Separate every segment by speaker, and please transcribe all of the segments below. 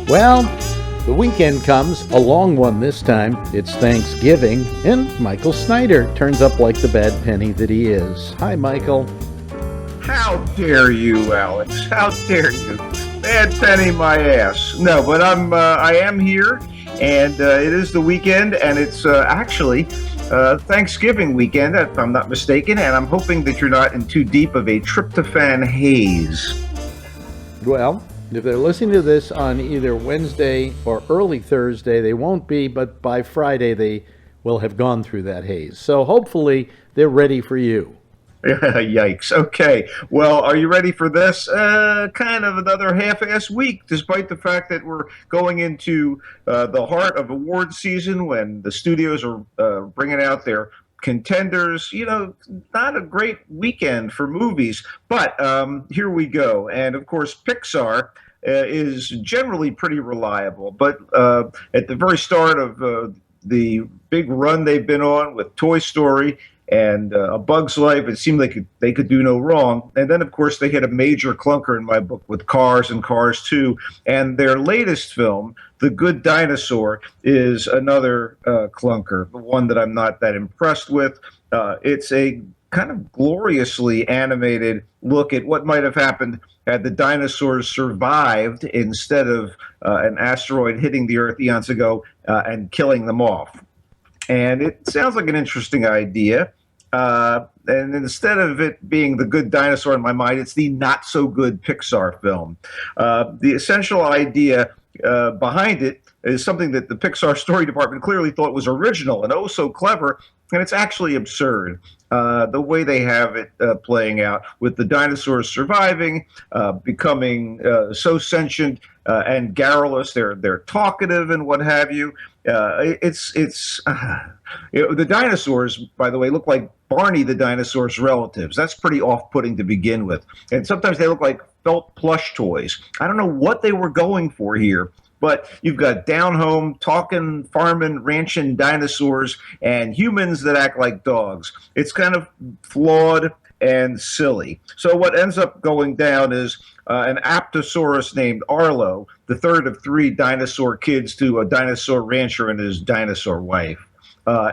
Speaker 1: Well, the weekend comes, a long one this time. It's Thanksgiving, and Michael Snyder turns up like the bad penny that he is. Hi, Michael.
Speaker 2: How dare you, Alex? How dare you? Bad penny my ass. No, but I am here, and it is the weekend, and it's actually Thanksgiving weekend, if I'm not mistaken, and I'm hoping that you're not in too deep of a tryptophan haze.
Speaker 1: Well, if they're listening to this on either Wednesday or early Thursday, they won't be, but by Friday they will have gone through that haze. So hopefully they're ready for you.
Speaker 2: Yikes. Okay. Well, are you ready for this? Kind of another half-ass week, despite the fact that we're going into the heart of award season when the studios are bringing out their contenders. Not a great weekend for movies, but here we go. And of course, Pixar is generally pretty reliable, but at the very start of the big run they've been on with Toy Story and A Bug's Life, it seemed like they could do no wrong. And then, of course, they hit a major clunker in my book with Cars and Cars 2. And their latest film, The Good Dinosaur, is another clunker, the one that I'm not that impressed with. It's a kind of gloriously animated look at what might have happened had the dinosaurs survived instead of an asteroid hitting the Earth eons ago and killing them off. And it sounds like an interesting idea. And instead of it being The Good Dinosaur in my mind, it's the not-so-good Pixar film. The essential idea behind it is something that the Pixar story department clearly thought was original and oh so clever, and it's actually absurd. The way they have it playing out with the dinosaurs surviving, becoming so sentient and garrulous, they're talkative and what have you. The dinosaurs, by the way, look like Barney the dinosaur's relatives. That's pretty off-putting to begin with. And sometimes they look like felt plush toys. I don't know what they were going for here, but you've got down-home, talking, farming, ranching dinosaurs and humans that act like dogs. It's kind of flawed and silly. So what ends up going down is an Apatosaurus named Arlo, the third of three dinosaur kids to a dinosaur rancher and his dinosaur wife.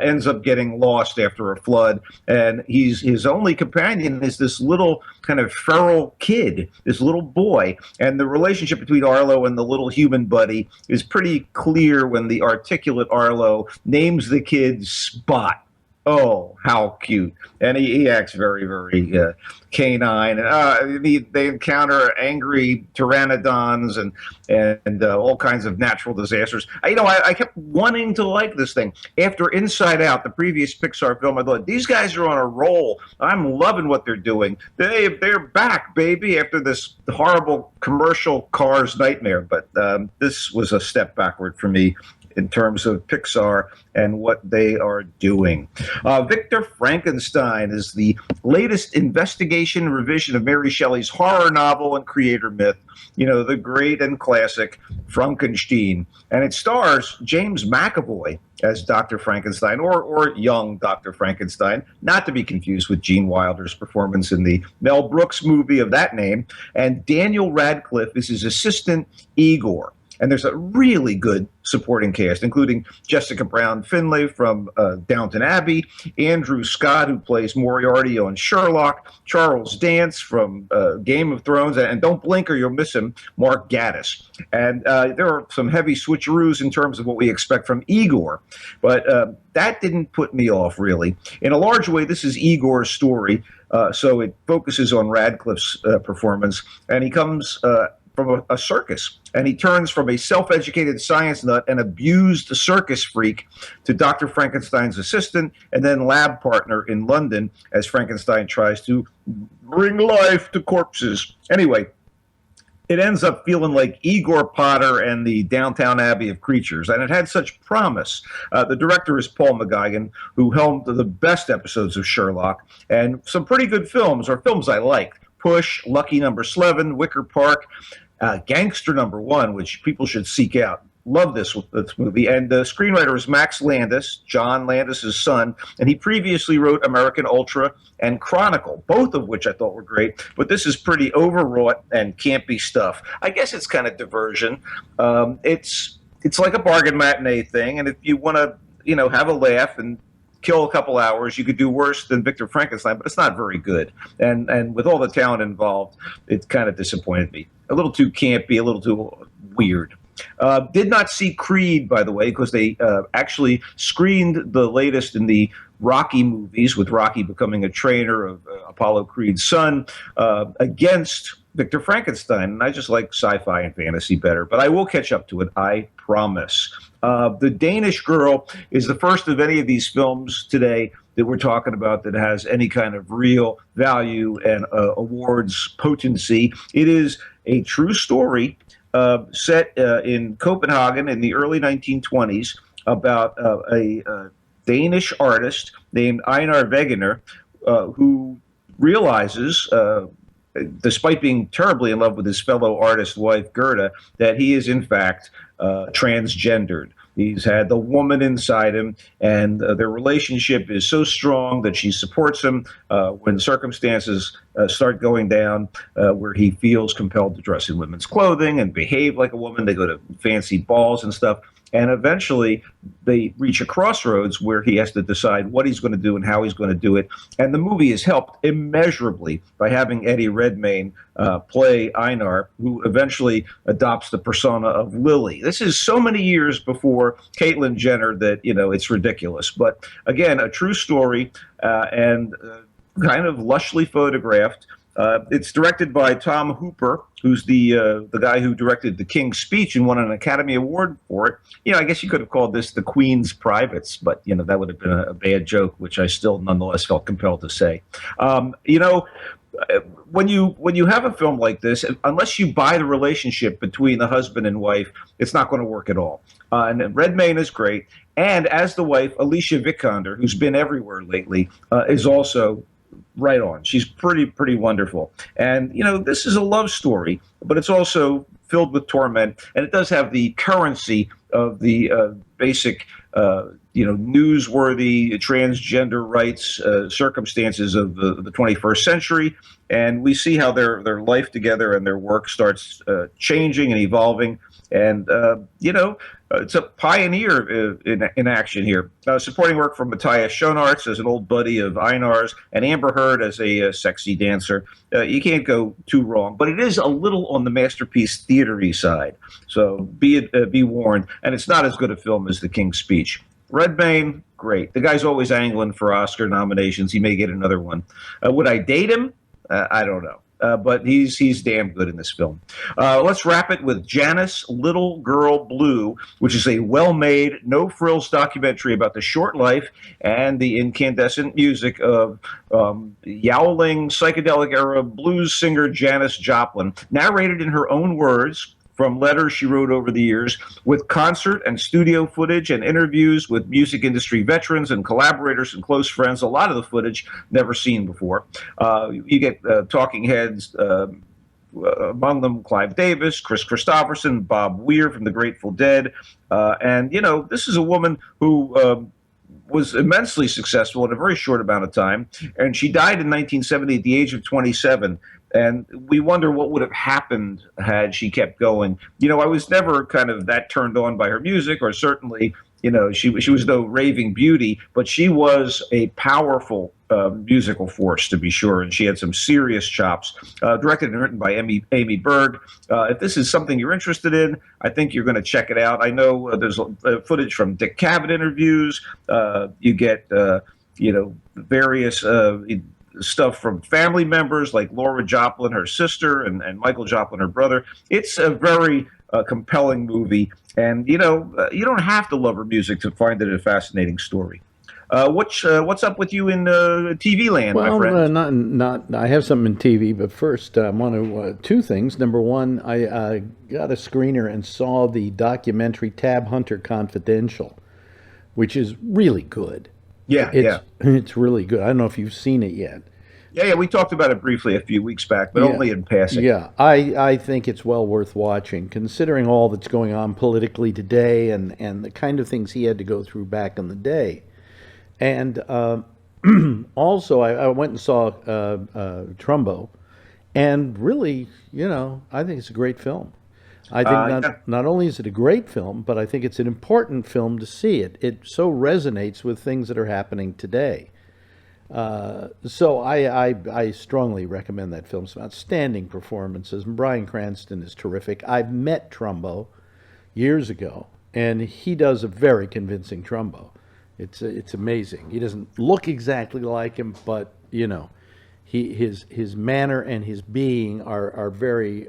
Speaker 2: Ends up getting lost after a flood, and his only companion is this little kind of feral kid, this little boy. And the relationship between Arlo and the little human buddy is pretty clear when the articulate Arlo names the kid Spot. Oh, how cute. And he acts very, very canine. They encounter angry pteranodons and all kinds of natural disasters. I kept wanting to like this thing. After Inside Out, the previous Pixar film, I thought, these guys are on a roll. I'm loving what they're doing. They're back, baby, after this horrible commercial Cars nightmare. But this was a step backward for me in terms of Pixar and what they are doing. Victor Frankenstein is the latest investigation revision of Mary Shelley's horror novel and creator myth, the great and classic Frankenstein. And it stars James McAvoy as Dr. Frankenstein, or young Dr. Frankenstein, not to be confused with Gene Wilder's performance in the Mel Brooks movie of that name. And Daniel Radcliffe is his assistant, Igor. And there's a really good supporting cast, including Jessica Brown Finlay from Downton Abbey, Andrew Scott, who plays Moriarty on Sherlock, Charles Dance from Game of Thrones, and don't blink or you'll miss him, Mark Gatiss. And there are some heavy switcheroos in terms of what we expect from Igor, but that didn't put me off, really. In a large way, this is Igor's story, so it focuses on Radcliffe's performance, and he comes from a circus, and he turns from a self-educated science nut and abused circus freak to Dr. Frankenstein's assistant and then lab partner in London as Frankenstein tries to bring life to corpses. Anyway, it ends up feeling like Igor Potter and the Downtown Abbey of creatures, and it had such promise. The director is Paul McGuigan, who helmed the best episodes of Sherlock, and some pretty good films, or films I liked. Push, Lucky Number 11, Wicker Park, Gangster Number 1, which people should seek out. Love this movie. And the screenwriter is Max Landis, John Landis's son, and he previously wrote American Ultra and Chronicle, both of which I thought were great. But this is pretty overwrought and campy stuff. I guess it's kind of diversion. It's like a bargain matinee thing, and if you want to, have a laugh and kill a couple hours, you could do worse than Victor Frankenstein, but it's not very good. And with all the talent involved, it kind of disappointed me. A little too campy, a little too weird. Did not see Creed, by the way, because they actually screened the latest in the Rocky movies, with Rocky becoming a trainer of Apollo Creed's son, against Victor Frankenstein. And I just like sci-fi and fantasy better, but I will catch up to it, I promise. The Danish Girl is the first of any of these films today that we're talking about that has any kind of real value and awards potency. It is a true story set in Copenhagen in the early 1920s about a Danish artist named Einar Wegener, who realizes, despite being terribly in love with his fellow artist wife Gerda, that he is in fact transgendered. He's had the woman inside him, and their relationship is so strong that she supports him when circumstances start going down, where he feels compelled to dress in women's clothing and behave like a woman. They go to fancy balls and stuff. And eventually they reach a crossroads where he has to decide what he's going to do and how he's going to do it. And the movie is helped immeasurably by having Eddie Redmayne play Einar, who eventually adopts the persona of Lily. This is so many years before Caitlyn Jenner that, it's ridiculous. But again, a true story and kind of lushly photographed. It's directed by Tom Hooper, who's the guy who directed The King's Speech and won an Academy Award for it. I guess you could have called this The Queen's Privates, but that would have been a bad joke, which I still nonetheless felt compelled to say. When you have a film like this, unless you buy the relationship between the husband and wife, it's not going to work at all. And Redmayne is great, and as the wife, Alicia Vikander, who's been everywhere lately, is also right on. She's pretty wonderful. And, this is a love story, but it's also filled with torment. And it does have the currency of the basic, newsworthy transgender rights circumstances of the 21st century. And we see how their life together and their work starts changing and evolving. And, it's a pioneer in action here. Supporting work from Matthias Schoenaerts as an old buddy of Einar's, and Amber Heard as a sexy dancer. You can't go too wrong, but it is a little on the masterpiece theater-y side. So be warned. And it's not as good a film as The King's Speech. Redmayne, great. The guy's always angling for Oscar nominations. He may get another one. Would I date him? I don't know. But he's damn good in this film. Let's wrap it with Janice Little Girl Blue, which is a well-made, no-frills documentary about the short life and the incandescent music of yowling psychedelic-era blues singer Janis Joplin, narrated in her own words from letters she wrote over the years, with concert and studio footage and interviews with music industry veterans and collaborators and close friends. A lot of the footage never seen before. You get talking heads, among them Clive Davis, Chris Christopherson, Bob Weir from the Grateful Dead. And, this is a woman who was immensely successful in a very short amount of time. And she died in 1970 at the age of 27. And we wonder what would have happened had she kept going. I was never kind of that turned on by her music, or certainly, she was no raving beauty, but she was a powerful musical force, to be sure, and she had some serious chops. Directed and written by Amy Berg. If this is something you're interested in, I think you're going to check it out. I know there's footage from Dick Cavett interviews. You get, various stuff from family members like Laura Joplin, her sister, and Michael Joplin, her brother. It's a very compelling movie, and you don't have to love her music to find it a fascinating story. What's up with you in TV land, my friend?
Speaker 1: Not. I have something in TV, but first I want to two things. Number one, I got a screener and saw the documentary Tab Hunter Confidential, which is really good.
Speaker 2: Yeah,
Speaker 1: It's really good. I don't know if you've seen it yet.
Speaker 2: Yeah, we talked about it briefly a few weeks back, but
Speaker 1: Yeah.
Speaker 2: only in passing.
Speaker 1: Yeah, I think it's well worth watching, considering all that's going on politically today and the kind of things he had to go through back in the day. And also, I went and saw Trumbo, and really, I think it's a great film. I think
Speaker 2: Yeah.
Speaker 1: not only is it a great film, but I think it's an important film to see. It so resonates with things that are happening today. So I strongly recommend that film. Some outstanding performances. Bryan Cranston is terrific. I've met Trumbo years ago, and he does a very convincing Trumbo. It's amazing. He doesn't look exactly like him, but his manner and his being are very.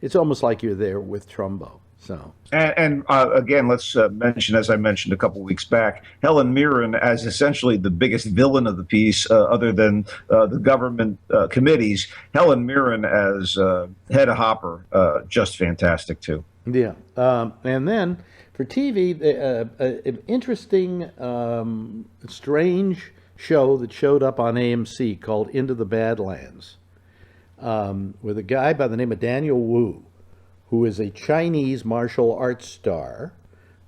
Speaker 1: It's almost like you're there with Trumbo. So
Speaker 2: And again, let's mention, as I mentioned a couple weeks back, Helen Mirren as essentially the biggest villain of the piece, other than the government committees. Helen Mirren as head of Hopper, just fantastic too.
Speaker 1: yeah, and then for TV, an interesting, strange show that showed up on AMC called Into the Badlands, with a guy by the name of Daniel Wu, who is a Chinese martial arts star,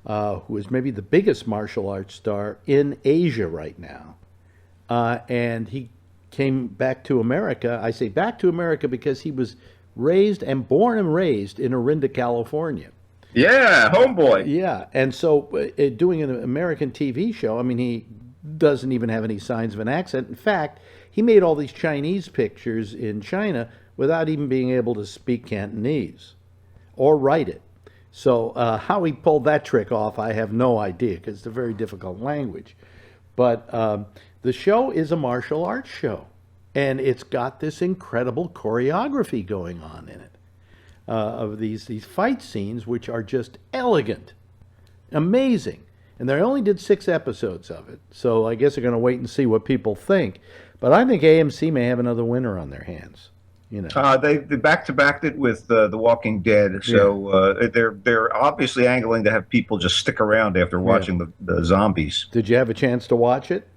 Speaker 1: who is maybe the biggest martial arts star in Asia right now. And he came back to America. I say back to America because he was born and raised in Orinda, California.
Speaker 2: Yeah, homeboy.
Speaker 1: Yeah, and so doing an American TV show, I mean, he doesn't even have any signs of an accent. In fact, he made all these Chinese pictures in China without even being able to speak Cantonese or write it. So how he pulled that trick off, I have no idea, because it's a very difficult language. But the show is a martial arts show, and it's got this incredible choreography going on in it, of these fight scenes, which are just elegant, amazing. And they only did 6 episodes of it, so I guess they're going to wait and see what people think. But I think AMC may have another winner on their hands.
Speaker 2: They back to backed it with The Walking Dead, so they're obviously angling to have people just stick around after watching the zombies.
Speaker 1: Did you have a chance to watch it?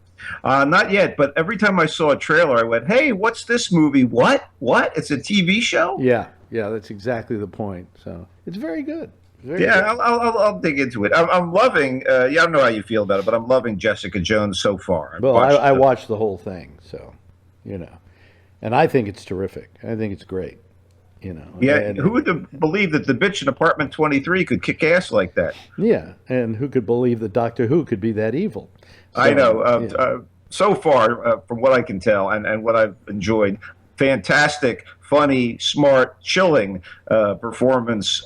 Speaker 2: Not yet, but every time I saw a trailer, I went, "Hey, what's this movie? What? What? It's a TV show?"
Speaker 1: Yeah, that's exactly the point. So it's very good. Very
Speaker 2: Yeah,
Speaker 1: good.
Speaker 2: I'll dig into it. I'm loving. I don't know how you feel about it, but I'm loving Jessica Jones so far.
Speaker 1: Well, I watched the whole thing, so and I think it's terrific. I think it's great.
Speaker 2: Yeah,
Speaker 1: and,
Speaker 2: who would have believed that the bitch in Apartment 23 could kick ass like that?
Speaker 1: Yeah, and who could believe that Doctor Who could be that evil? So,
Speaker 2: I know.
Speaker 1: yeah.
Speaker 2: So far, from what I can tell, and what I've enjoyed, fantastic, funny, smart, chilling performances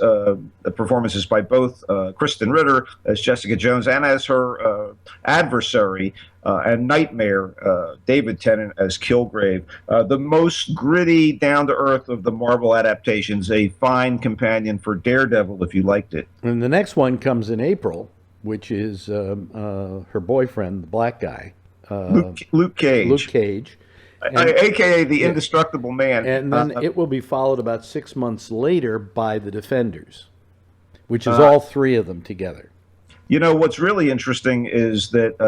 Speaker 2: by both Kristen Ritter as Jessica Jones and as her adversary, and Nightmare, David Tennant as Kilgrave. The most gritty, down-to-earth of the Marvel adaptations, a fine companion for Daredevil if you liked it.
Speaker 1: And the next one comes in April, which is her boyfriend, the black guy.
Speaker 2: Luke Cage.
Speaker 1: Luke Cage.
Speaker 2: AKA the Indestructible Man.
Speaker 1: And then it will be followed about 6 months later by The Defenders, which is all 3 of them together.
Speaker 2: What's really interesting is that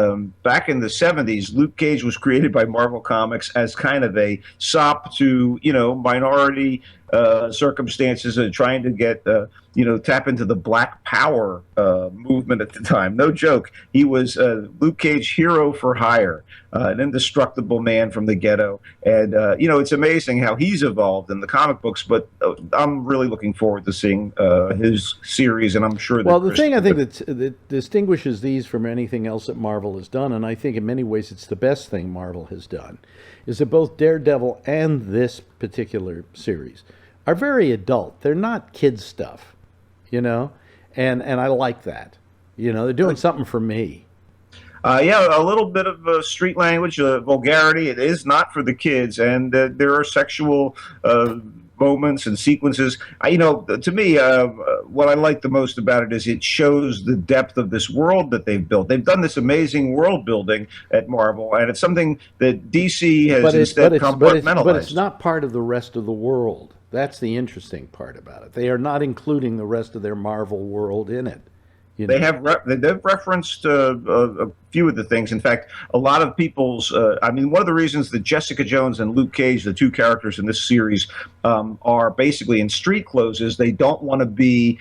Speaker 2: back in the 70s, Luke Cage was created by Marvel Comics as kind of a sop to, minority circumstances and trying to get, tap into the Black Power movement at the time. No joke. He was Luke Cage, hero for hire, an indestructible man from the ghetto. And, it's amazing how he's evolved in the comic books, but I'm really looking forward to seeing his series, and I'm sure that...
Speaker 1: Well, the thing I think that distinguishes these from anything else that Marvel has done, and I think in many ways it's the best thing Marvel has done, is that both Daredevil and this particular series are very adult. They're not kid stuff, and I like that. They're doing something for me.
Speaker 2: Yeah, a little bit of street language, vulgarity. It is not for the kids, and there are sexual moments and sequences. To me, what I like the most about it is it shows the depth of this world that they've built. They've done this amazing world building at Marvel, and it's something that DC has instead compartmentalized.
Speaker 1: But it's not part of the rest of the world. That's the interesting part about it. They are not including the rest of their Marvel world in it. You know.
Speaker 2: They've referenced a few of the things. In fact, a lot of people's. I mean, one of the reasons that Jessica Jones and Luke Cage, the two characters in this series, are basically in street clothes, is they don't want to be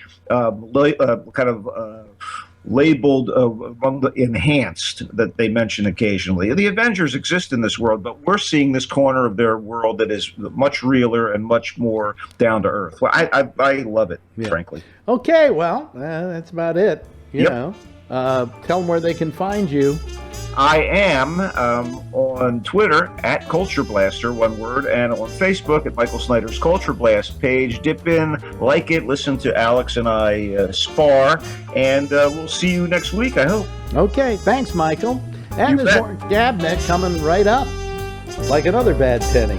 Speaker 2: labeled among the enhanced that they mention occasionally. The Avengers exist in this world, but we're seeing this corner of their world that is much realer and much more down to earth. Well, I love it, frankly.
Speaker 1: Okay, well, that's about it. You
Speaker 2: Yep.
Speaker 1: know, tell them where they can find you.
Speaker 2: I am on Twitter at Culture Blaster, one word, and on Facebook at Michael Snyder's Culture Blast page. Dip in, like it, listen to Alex and I spar, and we'll see you next week, I hope.
Speaker 1: Okay, thanks, Michael. And
Speaker 2: You
Speaker 1: there's
Speaker 2: bet.
Speaker 1: more GABNet coming right up, like another bad penny.